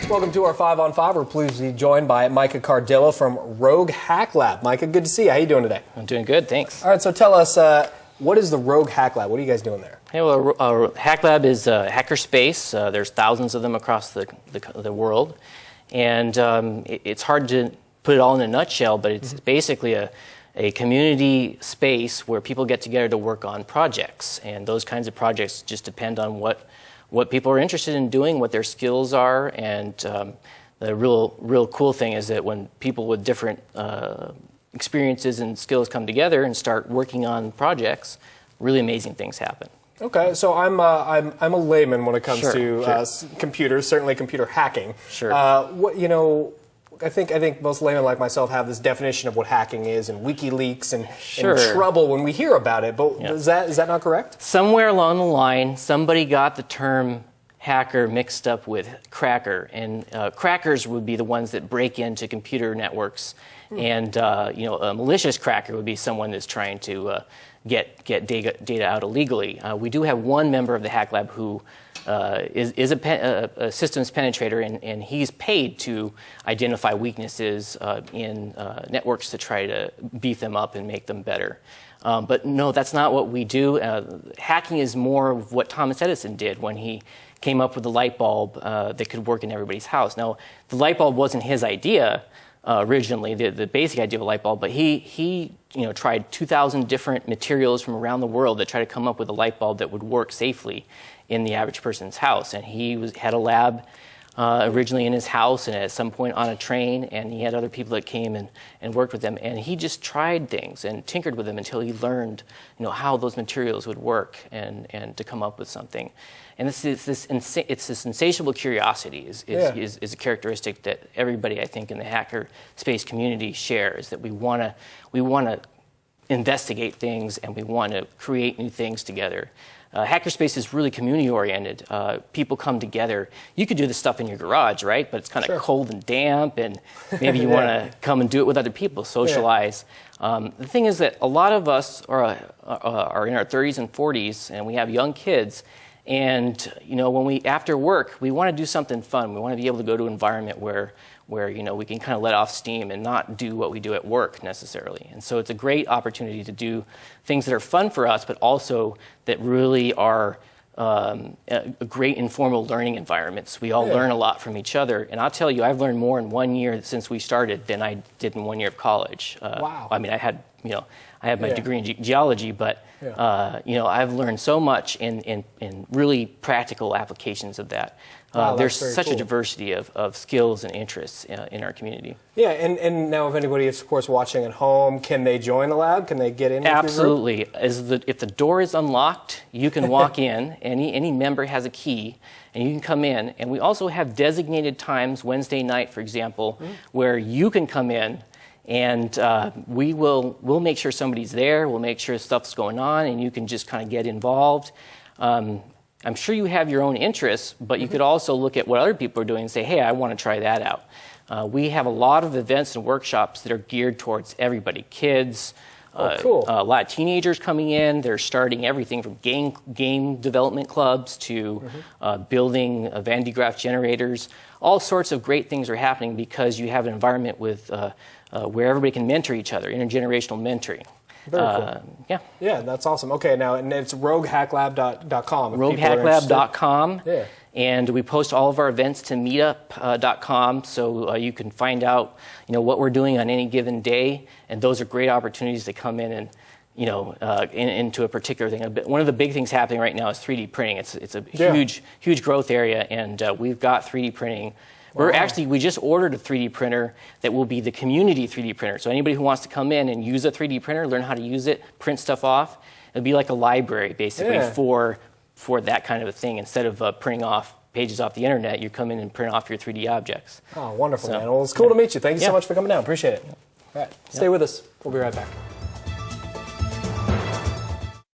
Welcome to our 5 on 5. We're pleased to be joined by Mica Cardillo from Rogue Hack Lab. Mica, good to see you. How you doing today? I'm doing good, thanks. All right, so tell us, what is the Rogue Hack Lab? What are you guys doing there? Hey, well, Hack Lab is a hackerspace. There's thousands of them across the world, and it's hard to put it all in a nutshell, but it's basically a community space where people get together to work on projects, and those kinds of projects just depend on what people are interested in doing, what their skills are, and the real cool thing is that when people with different experiences and skills come together and start working on projects, really amazing things happen. Okay, so I'm a layman when it comes Sure. computers, certainly computer hacking. Sure. I think most laymen like myself have this definition of what hacking is, and WikiLeaks, and Sure. trouble when we hear about it. But is that not correct? Somewhere along the line, somebody got the term hacker mixed up with cracker, and crackers would be the ones that break into computer networks, and a malicious cracker would be someone that's trying to get data out illegally. We do have one member of the Hack Lab who is a systems penetrator, and he's paid to identify weaknesses in networks to try to beef them up and make them better. But no, that's not what we do. Hacking is more of what Thomas Edison did when he came up with the light bulb that could work in everybody's house. Now, the light bulb wasn't his idea originally, the basic idea of a light bulb, but he tried 2,000 different materials from around the world that tried to come up with a light bulb that would work safely in the average person's house. And he had a lab originally in his house and at some point on a train, and he had other people that came and worked with him, and he just tried things and tinkered with them until he learned how those materials would work and to come up with something. And it's this insatiable curiosity is a characteristic that everybody, I think, in the hacker space community shares, that we want to investigate things and we want to create new things together. Hackerspace is really community-oriented. People come together. You could do this stuff in your garage, right? But it's kind of cold and damp, and maybe you want to come and do it with other people, socialize. The thing is that a lot of us are in our 30s and 40s, and we have young kids. And when after work, we want to do something fun. We want to be able to go to an environment where we can kind of let off steam and not do what we do at work necessarily. And so it's a great opportunity to do things that are fun for us, but also that really are a great informal learning environments. We all learn a lot from each other. And I'll tell you, I've learned more in 1 year since we started than I did in 1 year of college. Wow. I mean, I had my degree in geology, but I've learned so much in really practical applications of that. There's such a diversity of skills and interests in our community. Yeah, and now if anybody is, of course, watching at home, can they join the lab? Can they get in? Absolutely. If the door is unlocked, you can walk in. Any member has a key, and you can come in. And we also have designated times, Wednesday night, for example, where you can come in. And we'll make sure somebody's there. We'll make sure stuff's going on, and you can just kind of get involved. I'm sure you have your own interests, but you could also look at what other people are doing and say, hey, I want to try that out. We have a lot of events and workshops that are geared towards everybody, kids, cool. A lot of teenagers coming in. They're starting everything from game development clubs to building Van de Graaff generators. All sorts of great things are happening because you have an environment with where everybody can mentor each other, intergenerational mentoring. Very cool. Yeah, that's awesome. Okay, now, and it's roguehacklab.com. Roguehacklab.com. Yeah. And we post all of our events to meetup.com, so you can find out, what we're doing on any given day. And those are great opportunities to come in and, into a particular thing. One of the big things happening right now is 3D printing. It's a huge growth area, and we've got 3D printing. We just ordered a 3D printer that will be the community 3D printer. So anybody who wants to come in and use a 3D printer, learn how to use it, print stuff off, it'll be like a library basically for that kind of a thing. Instead of printing off pages off the internet, you come in and print off your 3D objects. Oh, wonderful, man. Well, it's cool to meet you. Thank you so much for coming down. Appreciate it. All right, stay with us. We'll be right back.